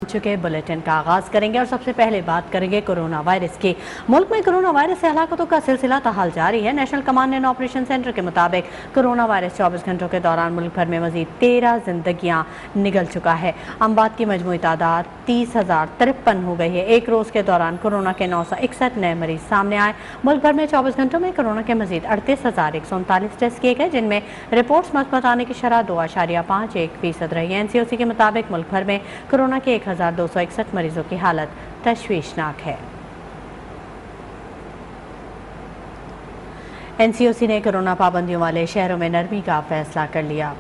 चुके बुलेटिन का आगाज करेंगे और सबसे पहले बात करेंगे कोरोना वायरस की। मुल्क में कोरोना वायरस से हलाकतों का सिलसिला ताहाल जारी है। National command and operation centre के मुताबिक कोरोना वायरस 24 घंटों के दौरान मुल्क भर में मजीद 13 जिंदगियां निगल चुका है। अमवात की मजमूई तादाद 30,053 हो गई है। एक रोज के दौरान कोरोना के 961 नए मरीज सामने आए। मुल्क भर में 24 घंटों में कोरोना के मजीद 38,139 टेस्ट किए गए, जिनमें रिपोर्ट्स मस्बत आने की शरह 2.51% रही है। NCOC के मुताबिक मुल्क भर में कोरोना के 1,261 मरीजों की हालत तशवीशनाक है। NCOC ने कोरोना पाबंदियों वाले शहरों में नरमी का फैसला कर लिया।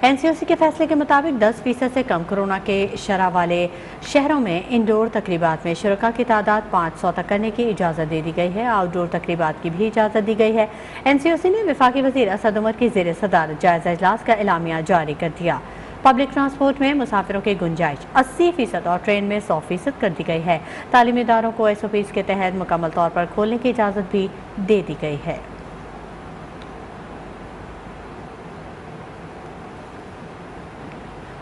NCOC के फैसले के मुताबिक 10% से कम कोरोना के शरह वाले शहरों में इंडोर तकरीबात में शुरका की तादाद 500 तक करने की इजाज़त दे दी गई है। आउटडोर तकरीबात की भी इजाज़त दी गई है। NCOC ने वफाकी वज़ीर असद उमर की ज़ेर सदारत जायज़ा इजलास का एलामिया जारी कर दिया। पब्लिक ट्रांसपोर्ट में मुसाफिरों की गुंजाइश 80% और ट्रेन में 100% कर दी गई है। तालीमी इदारों को SOPs के तहत मुकम्मल तौर पर खोलने की इजाज़त भी दे दी गई है।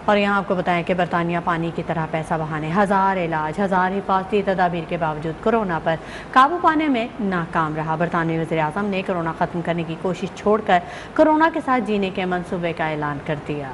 और यहाँ आपको बताएं कि बरतानिया पानी की तरह पैसा बहाने हजार इलाज, हजार हिफाजती तदाबीर के बावजूद कोरोना पर काबू पाने में नाकाम रहा। बरतानवी वज़ीर-ए-आज़म ने कोरोना ख़त्म करने की कोशिश छोड़कर कोरोना के साथ जीने के मंसूबे का ऐलान कर दिया।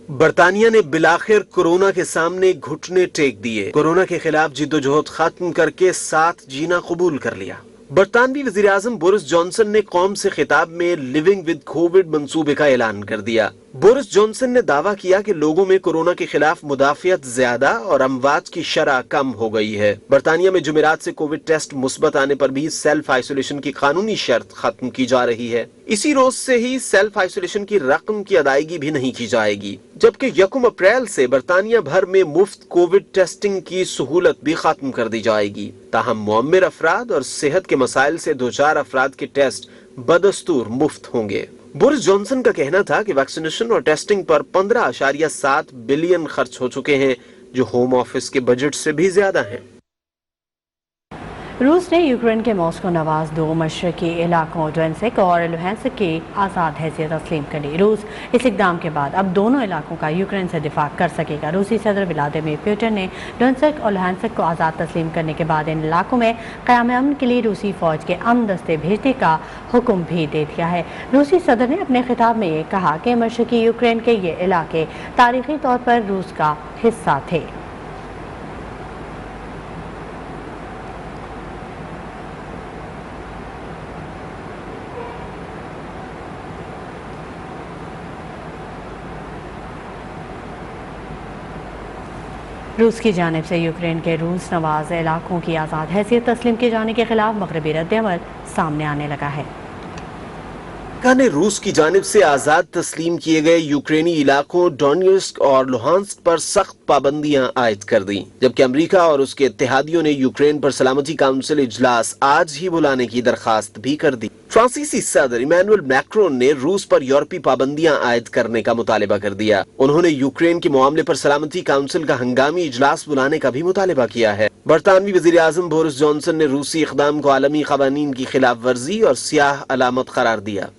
बरतानिया ने बिलाखिर कोरोना के सामने घुटने टेक दिए। कोरोना के खिलाफ जिद्दोजहद खत्म करके साथ जीना कबूल कर लिया। बरतानवी वज़ीर-ए-आज़म बोरिस जॉनसन ने कौम से खिताब में लिविंग विद कोविड मंसूबे का ऐलान कर दिया। बोरिस जॉनसन ने दावा किया कि लोगों में कोरोना के खिलाफ मुदाफियत ज्यादा और अमवात की शरह कम हो गई है। बरतानिया में जुमेरात से कोविड टेस्ट मुस्बत आने पर भी सेल्फ आइसोलेशन की कानूनी शर्त खत्म की जा रही है। इसी रोज से ही सेल्फ आइसोलेशन की रकम की अदायगी भी नहीं की जाएगी, जबकि 1 अप्रैल से बरतानिया भर में मुफ्त कोविड टेस्टिंग की सहूलत भी खत्म कर दी जाएगी। ताहम मुअम्मिर अफराद और सेहत के मसाइल से 2-4 अफराद के टेस्ट बदस्तूर मुफ्त होंगे। बोरिस जॉनसन का कहना था कि वैक्सीनेशन और टेस्टिंग पर 15.7 बिलियन खर्च हो चुके हैं, जो होम ऑफिस के बजट से भी ज्यादा हैं। रूस ने यूक्रेन के मॉस्को नवाज 2 मशरकी इलाकों डोनेत्स्क और लुहांस्क की आज़ाद हैसियत तस्लीम कर ली। रूस इस इकदाम के बाद अब दोनों इलाकों का यूक्रेन से दिफा कर सकेगा। रूसी सदर व्लादिमीर पुतिन ने डोनेत्स्क और लुहांस्क को आज़ाद तस्लीम करने के बाद इन इलाकों में क़याम अमन के लिए रूसी फ़ौज के अमन दस्ते भेजने का हुक्म भी दे दिया है। रूसी सदर ने अपने खिताब में ये कहा कि मशरकी यूक्रेन के ये इलाके तारीखी तौर पर रूस का हिस्सा थे। रूस की जानिब से यूक्रेन के रूस नवाज इलाकों की आज़ाद हैसियत तस्लीम किए जाने के खिलाफ मगरबी रद्द-ए-अमल सामने आने लगा है। अमेरिका ने रूस की जानिब से आजाद तस्लीम किए गए यूक्रेनी इलाकों डोनेत्स्क और लुहांस्क पर सख्त पाबंदियां आयद कर दी, जबकि अमेरिका और उसके इत्तेहादियों ने यूक्रेन पर सलामती काउंसिल इजलास आज ही बुलाने की दरखास्त भी कर दी। फ्रांसीसी सदर इमैनुअल मैक्रोन ने रूस पर यूरोपीय पाबंदियां आयद करने का मुतालिबा कर दिया। उन्होंने यूक्रेन के मामले पर सलामती काउंसिल का हंगामी इजलास बुलाने का भी मुतालिबा किया है। बरतानवी वज़ीर-ए-आज़म बोरिस जॉनसन ने रूसी इक़दाम को आलमी क़वानीन की खिलाफ वर्जी और सियाह अलामत करार दिया।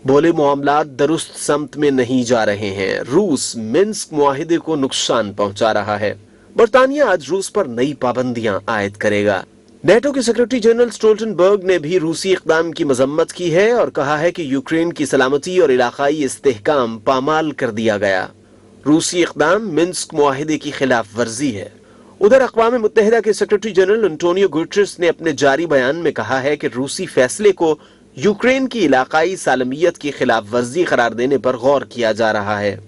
बोले मामलात दुरुस्त समत में नहीं जा रहे हैं। रूस मिन्स्क मुआहिदे को नुकसान पहुंचा रहा है। बरतानिया आज रूस पर नई पाबंदियां आयद करेगा। नेटो के सेक्रेटरी जनरल स्टोल्टनबर्ग ने भी रूसी इक़दाम की मजम्मत की है और कहा है कि यूक्रेन की सलामती और इलाकाई इस्तेहकाम पामाल कर दिया गया। रूसी इक़दाम मिन्स्क मुआहिदे की खिलाफ वर्जी है। उधर अक़वाम मुत्तहिदा के सेक्रेटरी जनरल एंटोनियो गुटेरेस ने अपने जारी बयान में कहा है कि रूसी फैसले को यूक्रेन की इलाकाई सालमियत की खिलाफ वर्जी करार देने पर गौर किया जा रहा है।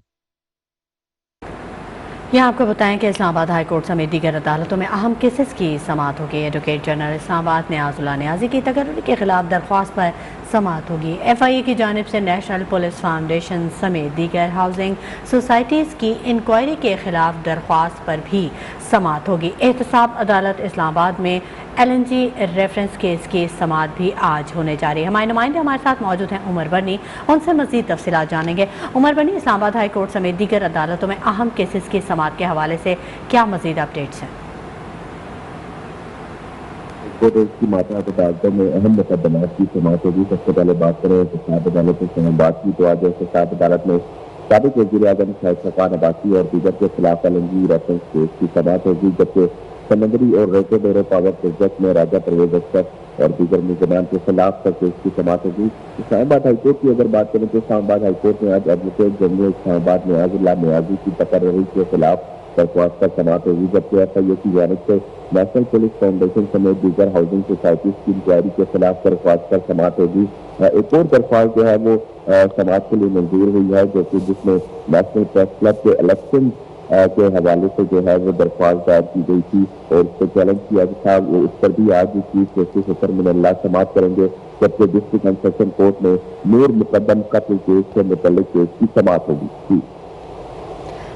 यहाँ आपको बताएं कि इस्लामाबाद हाई कोर्ट समेत दीगर अदालतों में अहम केसेस की समाअत होगी। एडवोकेट जनरल इस्लामाबाद न्याजुल्लाह नियाज़ी की तकर्री के खिलाफ दरख्वास्त पर समाअत होगी। FIA की जानिब से नेशनल पुलिस फाउंडेशन समेत दीगर हाउसिंग सोसाइटीज़ की इंक्वायरी के खिलाफ दरख्वास्त पर भी समाअत होगी। एहतसाब अदालत इस्लामाबाद में LNG रेफरेंस केस की समाअत भी आज होने जा रही है। हमारे नुमाइंदे हमारे साथ मौजूद हैं उमर बनी, उनसे मज़ीद तफसीलात जानेंगे। उमर बनी, इस्लामाबाद हाई कोर्ट समेत दीगर अदालतों में अहम केसेस की समाअत के हवाले से क्या मज़ीद अपडेट्स हैं? और उसकी मात्रा अदालतों में अहम मुकदमात की समाअत होगी। सबसे पहले बात करें इस्लाह अदालत से बात की तो आज इस्लाह अदालत में साबिक वज़ीर आज़म शाहिद शफ़ान अब्बासी और दीगर के खिलाफ एलएनजी रेफरेंस केस की समाअत होगी, जबकि समंदरी और रेटेड एरो पावर प्रोजेक्ट में राजा परवेज अख्तर और दीगर मुलजमान के खिलाफ केस की समाअत होगी। इस्लामाबाद हाईकोर्ट की अगर बात करें तो इस्लामाबाद हाईकोर्ट में आज एडवोकेट जनरल इस्लामाबाद नियाज़ुल्लाह नियाज़ी की तकर्री के खिलाफ दरख्वास्त पर समाअत होगी, जबकि एफआईए की जानिब से नेशनल पुलिस फाउंडेशन समेत दीगर हाउसिंग सोसाइटीज की इंक्वायरी के खिलाफ दरख्वास्त पर समाअत होगी। एक और दरख्वास्त जो है वो समाअत के लिए मंजूर हुई है, जो कि जिसमें नेशनल प्रेस क्लब के इलेक्शन के हवाले से जो है वो दरख्वास्त दायर की गई थी और उस पर चैलेंज किया था। वो उस पर भी आज चीफ जस्टिस उतर मिनल्लाह समाअत करेंगे, जबकि डिस्ट्रिक्ट एंड सेशन कोर्ट में नूर मुकदम कत्ल केस से मुतल्लिक केस की समाअत होगी।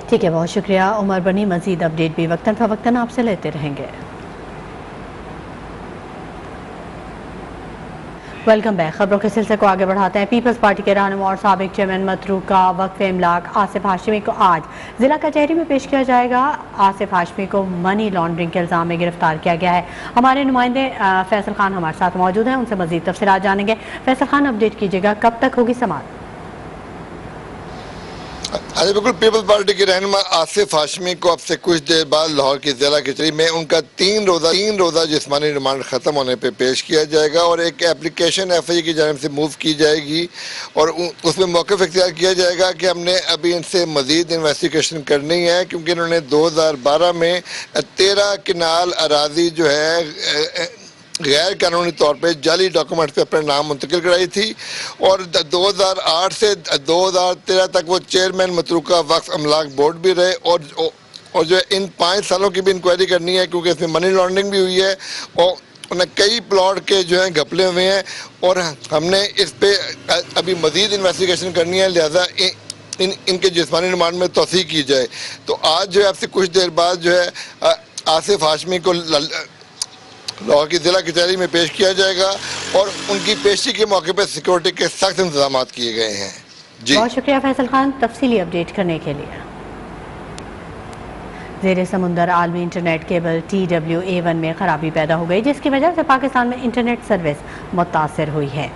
ठीक है, बहुत शुक्रिया उमर बनी। मजीद अपडेट भी वक्तन फवक्तन आपसे लेते रहेंगे। Welcome back. खबरों के सिलसिले को आगे बढ़ाते हैं। पीपल्स पार्टी के रहनुमा और साबिक चेयरमैन मतरूका वक्फ इमलाक आसिफ हाशमी को आज जिला कचहरी में पेश किया जाएगा। आसिफ हाशमी को मनी लॉन्ड्रिंग के इल्जाम में गिरफ्तार किया गया है। हमारे नुमाइंदे फैसल खान हमारे साथ मौजूद हैं, उनसे मजीद तफसीलात जानेंगे। फैसल खान, अपडेट कीजिएगा, कब तक होगी समाअत? हाँ बिल्कुल, पीपल्स पार्टी के रहनुमा आसिफ हाशमी को अब से कुछ देर बाद लाहौर की जिला कचहरी में उनका तीन रोजा जिस्मानी रिमांड खत्म होने पे पेश किया जाएगा और एक एप्लीकेशन एफआईए की जानिब से मूव की जाएगी और उसमें मौक़िफ़ इख्तियार किया जाएगा कि हमने अभी इनसे मजीद इन्वेस्टिगेशन करनी है, क्योंकि इन्होंने 2012 में 13 किनाल अराजी जो है गैर कानूनी तौर पे जाली डॉक्यूमेंट्स पे अपने नाम मुंतकिल कराई थी और 2008 से 2013 तक वो चेयरमैन मतरूका वक्फ अमलाक बोर्ड भी रहे और जो है इन 5 सालों की भी इंक्वायरी करनी है, क्योंकि इसमें मनी लॉन्ड्रिंग भी हुई है और उन्हें कई प्लॉट के जो हैं घपले हुए हैं और हमने इस पे अभी मजीद इन्वेस्टिगेशन करनी है, लिहाजा इनके जिस्मानी रिमांड में तौसीक़ की जाए। तो आज जो है आपसे कुछ देर बाद जो है आसिफ हाशमी को लाहौर की जिला कचहरी में पेश किया जाएगा और उनकी पेशी के मौके पर सिक्योरिटी के सख्त इंतजाम किए गए हैं। जी बहुत शुक्रिया फैसल खान तफसीली अपडेट करने के लिए। ज़ेरे समुंदर आलमी इंटरनेट केबल TWA1 में खराबी पैदा हो गई, जिसकी वजह से पाकिस्तान में इंटरनेट सर्विस मुतासर हुई है।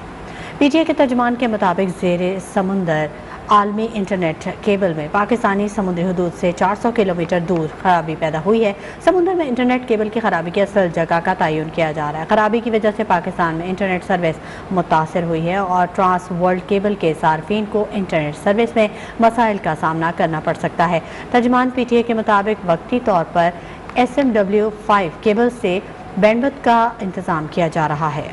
PTI के तर्जुमान के मुताबिक ज़ेरे समुंदर आलमी इंटरनेट केबल में पाकिस्तानी समुद्री हदूद से 400 किलोमीटर दूर खराबी पैदा हुई है। समुद्र में इंटरनेट केबल की खराबी की असल जगह का तयन किया जा रहा है। खराबी की वजह से पाकिस्तान में इंटरनेट सर्विस मुतासर हुई है और ट्रांस वर्ल्ड केबल के सार्फिन को इंटरनेट सर्विस में मसाइल का सामना करना पड़ सकता है। तर्जुमान PTI के मुताबिक वक्ती तौर पर SMW5 केबल से बैंडविड्थ का इंतज़ाम किया जा रहा है।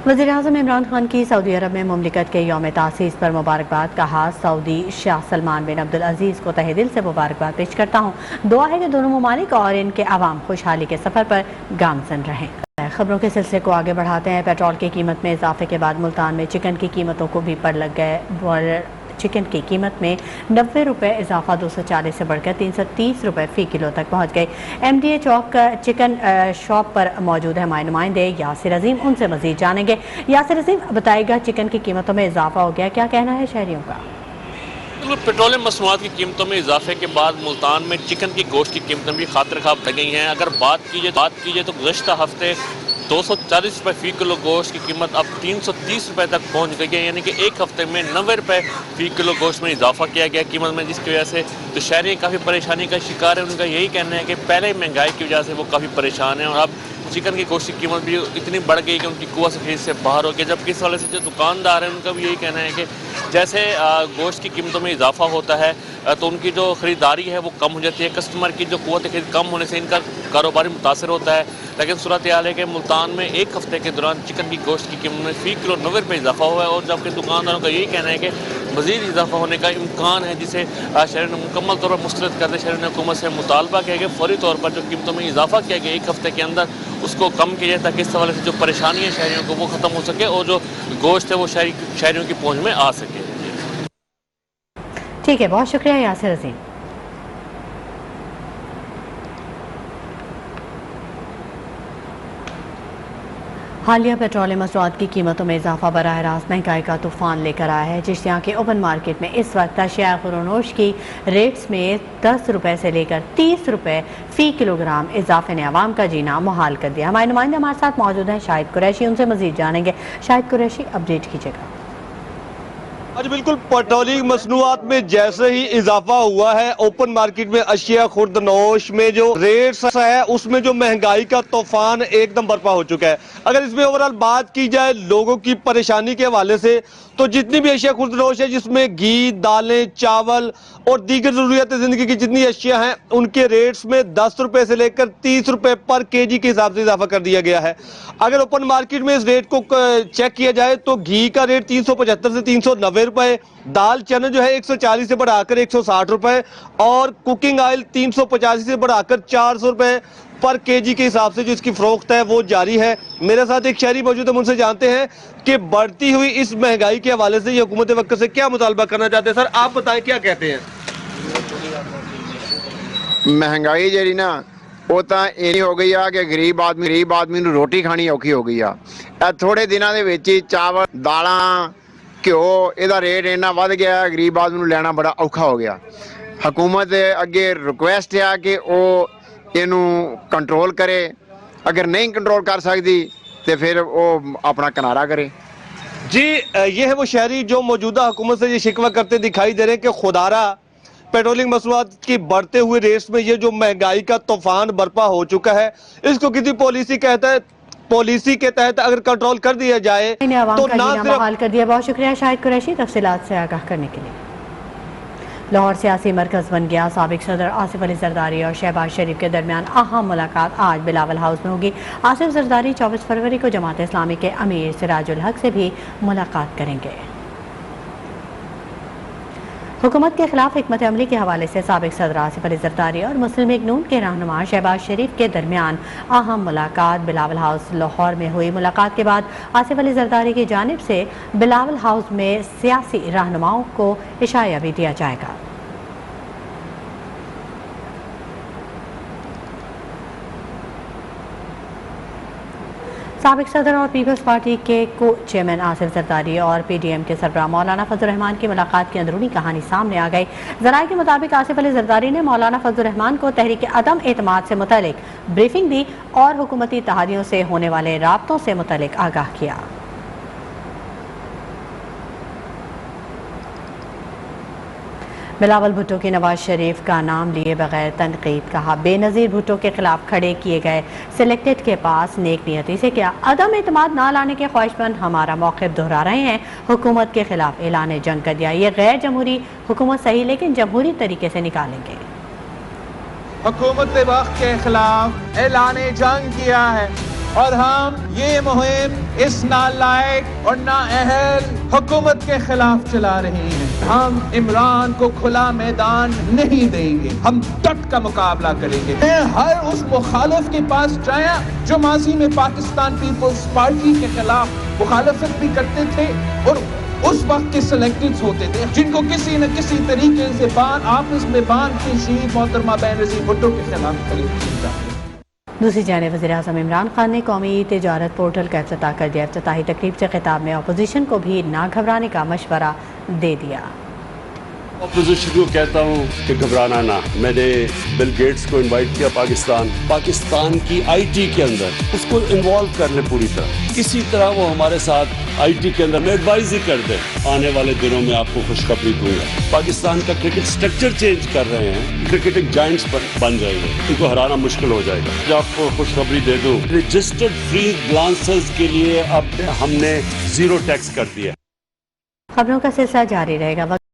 वज़ीर-ए-आज़म इमरान खान की सऊदी अरब में मुमलिकत के यौम तासीस पर मुबारकबाद। कहा, सऊदी शाह सलमान बिन अब्दुल अजीज़ को तहे दिल से मुबारकबाद पेश करता हूँ। दुआ है कि दोनों ममालिक और इनके अवाम खुशहाली के सफ़र पर गामज़न रहें। खबरों के सिलसिले को आगे बढ़ाते हैं। पेट्रोल की कीमत में इजाफे के बाद मुल्तान में चिकन की कीमतों को भी पर लग गए। चिकन की कीमत में 90 रुपये इजाफा 240 से बढ़कर 330 रुपये फ़ी किलो तक पहुँच गई। MDA चौक चिकन शॉप पर मौजूद है हमारे नुमाइंदे यासिर अजीम, उनसे मजीद जानेंगे। यासिर अजीम, बताएगा चिकन की कीमतों में इजाफा हो गया, क्या कहना है शहरियों का? पेट्रोलियम मसनूआत की कीमतों में इजाफे के बाद मुल्तान में चिकन की गोश्त की कीमतें भी खातिर खा बढ़ गई हैं। अगर बात कीजिए तो गुज़श्ता हफ्ते 240 रुपये फ़ी किलो गोश्त की कीमत अब 330 रुपये तक पहुंच गई है, यानी कि एक हफ्ते में 90 रुपये फ़ी किलो गोश्त में इजाफा किया गया कीमत में, जिसकी वजह से तो शहरी काफ़ी परेशानी का शिकार है। उनका यही कहना है कि पहले महंगाई की वजह से वो काफ़ी परेशान है और अब चिकन की गोश्त की कीमत भी इतनी बढ़ गई कि उनकी कुव्वत खरीद से बाहर हो गई। जबकि इस वाले से जो दुकानदार हैं उनका भी यही कहना है कि जैसे गोश्त की कीमतों में इजाफा होता है तो उनकी जो ख़रीदारी है वो कम हो जाती है, कस्टमर की जो कुव्वत खरीद कम होने से इनका कारोबार मुतासर होता है। लेकिन सूरत हाल है कि मुल्तान में एक हफ्ते के दौरान चिकन की गोश्त की कीमत में फ़ी किलो 90 रुपये इजाफा हुआ है और जबकि दुकानदारों का यही कहना है कि मज़ीद इजाफा होने का इम्कान है, जिसे शहर ने मुकम्मल तौर पर मुस्तरद करते शहर ने हुकूमत से मुतालबा किया कि फौरी तौर पर जो कीमतों में इजाफा किया गया एक हफ्ते के अंदर उसको कम किया जाए, ताकि इस हवाले से जो परेशानी है शहरियों को वो ख़त्म हो सके और जो गोश्त है वो शहरियों की पहुँच में आ सके। ठीक है, बहुत शुक्रिया यासिर अजीम। हालिया पेट्रोलियम मसनूआत की कीमतों में इजाफा बराह रास्त महंगाई का तूफान लेकर आया है। चिश्तिया के ओपन मार्केट में इस वक्त अशिया खुर्दनोश की रेट्स में 10 रुपये से लेकर 30 रुपये फ़ी किलोग्राम इजाफे ने आवाम का जीना मुहाल कर दिया। हमारे नुमाइंदे हमारे साथ मौजूद हैं शाहिद कुरैशी, उनसे मजीद जानेंगे। शाहिद कुरैशी, अपडेट कीजिएगा। आज बिल्कुल पेट्रोलियम मसनूआत में जैसे ही इजाफा हुआ है, ओपन मार्केट में अशिया खुर्दनोश में जो रेट्स है उसमें जो महंगाई का तूफान एकदम बर्पा हो चुका है। अगर इसमें ओवरऑल बात की जाए लोगों की परेशानी के हवाले से, तो जितनी भी अशिया खुर्दनोश है जिसमें घी, दालें, चावल और दीगर जरूरियात जिंदगी की जितनी अशिया हैं उनके रेट्स में 10 रुपए से लेकर 30 रुपए पर केजी के हिसाब से इजाफा कर दिया गया है। अगर ओपन मार्केट में इस रेट को चेक किया जाए तो घी का रेट 375 से 390 रुपए, दाल चना जो है 140 से बढ़ाकर 160 रुपए और कुकिंग ऑयल 385 से बढ़ाकर 400 रुपए पर केजी के हिसाब से जिसकी फरोख्त है वो जारी है। मेरे साथ एक शहरी मौजूद है, उनसे जानते हैं कि बढ़ती हुई इस महंगाई के हवाले से ये हुकूमत वक्त से क्या मुतालबा करना चाहते हैं। सर आप बताएं क्या कहते हैं। महंगाई जी ना वो तो ये हो गई आ कि गरीब आदमी नूं रोटी खानी औखी हो गई आ। थोड़े दिनों के विच ही चावल, दालां, घ्यो इहदा रेट इन्ना वध गया, गरीब आदमी नूं लैना बड़ा औखा हो गया। हुकूमत अगे रिक्वेस्ट है कि वो इनू कंट्रोल करे, अगर नहीं कंट्रोल कर सकती तो फिर वो अपना किनारा करे। जी ये है वो शहरी जो मौजूदा हुकूमत से ये शिकवा करते दिखाई दे रहे हैं कि खुदारा पेट्रोलियम मसनूआत की बढ़ते हुए रेट्स में ये जो महंगाई का तूफान बर्पा हो चुका है, इसको किसी पॉलिसी के तहत अगर कंट्रोल कर दिया जाए तो ना सिर्फ मुहाल कर दिया। बहुत शुक्रिया शाहिद कुरैशी, तफसीलात से आगाह करने के लिए। लाहौर सियासी मरकज बन गया। साबिक सदर आसिफ अली जरदारी और शहबाज शरीफ के दरमियान अहम मुलाकात आज बिलावल हाउस में होगी। आसिफ जरदारी 24 फरवरी को जमात इस्लामी के अमीर सिराजुल हक से भी मुलाकात करेंगे। हुकूमत के खिलाफ हिकमत अमली के हवाले से साबिक सदर आसिफ अली जरदारी और मुस्लिम लीग नून के रहनुमा शहबाज शरीफ के दरमियान अहम मुलाकात बिलावल हाउस लाहौर में हुई। मुलाकात के बाद आसिफ अली जरदारी की जानिब से बिलावल हाउस में सियासी रहनुमाओं को इशारा भी दिया जाएगा। साबिक सदर और पीपल्स पार्टी के को चेयरमैन आसिफ जरदारी और PDM के सरबराह मौलाना फजल रहमान की मुलाकात की अंदरूनी कहानी सामने आ गई। ज़राए के मुताबिक आसिफ अली जरदारी ने मौलाना फजल रहमान को तहरीक अदम एतमाद से मुतल्लिक ब्रीफिंग दी और हुकूमती इत्तेहादियों से होने वाले राब्तों से मुतल्लिक आगाह किया। बिलावल भुट्टो की नवाज शरीफ का नाम लिए बगैर तनकीद, कहा बेनज़ीर भुट्टो के खिलाफ खड़े किए गए सिलेक्टेड के पास नेक नियति से क्या अदम एतमाद ना लाने के ख्वाहिशमंद हमारा मौक़िफ़ दोहरा रहे हैं। हुकूमत के खिलाफ ऐलान जंग कर दिया। ये गैर जमहूरी हुकूमत सही लेकिन जमहूरी तरीके से निकालेंगे। हुकूमत वक्त के खिलाफ ऐलान जंग किया है और हम ये मुहिम इस नालायक और नाअहल हुकूमत के खिलाफ चला रहे हैं। हम इमरान को खुला मैदान नहीं देंगे, हम डट का मुकाबला करेंगे। मैं हर उस मुखालिफ के पास जाया जो माजी में पाकिस्तान पीपल्स पार्टी के खिलाफ मुखालफत भी करते थे और उस वक्त के सिलेक्टेड होते थे, जिनको किसी न किसी तरीके से आपस में बांध के शहीद मोहतरमा बेनज़ीर भुट्टो के खिलाफ खड़े किया। दूसरी जानिब वज़ीर-ए-आज़म इमरान खान ने कौमी तिजारत पोर्टल का इफ्तिताह कर दिया। इफ्तिताही तकरीब से खिताब में अपोजिशन को भी ना घबराने का मशवरा दे दिया। अपोजिशन को कहता हूँ कि घबराना ना। मैंने बिल गेट्स को इनवाइट किया पाकिस्तान की IT के अंदर उसको इन्वॉल्व कर ले पूरी तरह, किसी तरह वो हमारे साथ IT के अंदर में एडवाइज ही कर दे। आने वाले दिनों में आपको खुशखबरी दूंगा। पाकिस्तान का क्रिकेट स्ट्रक्चर चेंज कर रहे हैं, क्रिकेटिंग जायंट्स बन जाएंगे, इनको हराना मुश्किल हो जाएगा। जो आपको खुशखबरी दे दूं, रजिस्टर्ड फ्री ग्लांसर्स के लिए अब हमने 0 टैक्स कर दिया। खबरों का सिलसिला जारी रहेगा।